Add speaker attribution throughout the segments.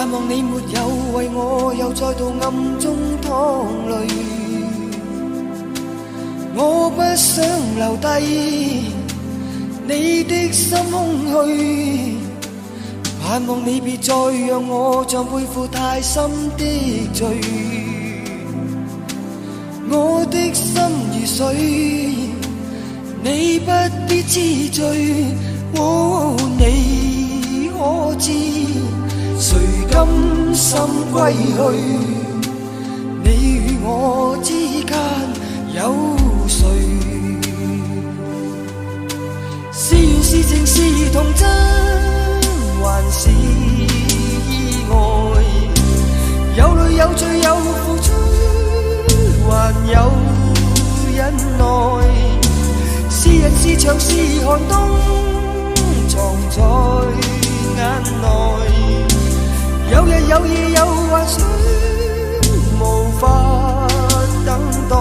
Speaker 1: 盼望你沒有為我又再度暗中淌淚，我不想留低你的心空虛，盼望你別再讓我像背負太深的罪，我的心如水，你不必知罪，你可知誰甘心歸去？你與我之間有誰？是緣是情是童真，還是意外？有淚有罪有付出，還有忍耐。是人是牆是寒冬，藏在眼內。有日有夜有幻想，無法等待。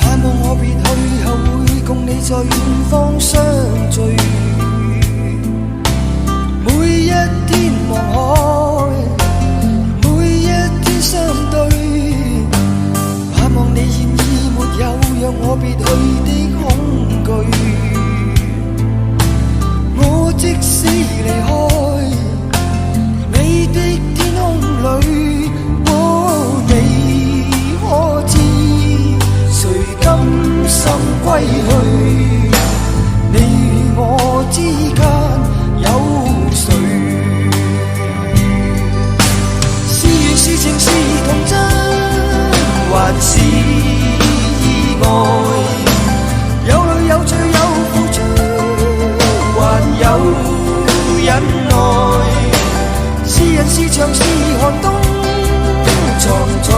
Speaker 1: 盼望我別去後會共你在遠方相聚，每一天望海，相對，盼望你現已沒有讓我別去的恐懼。我即使離開你的天空裏，你可知誰甘心歸去？你與我之間有誰？是情是童真，還是意外？有淚有罪有付出，還有忍耐。是人是牆是寒冬，藏在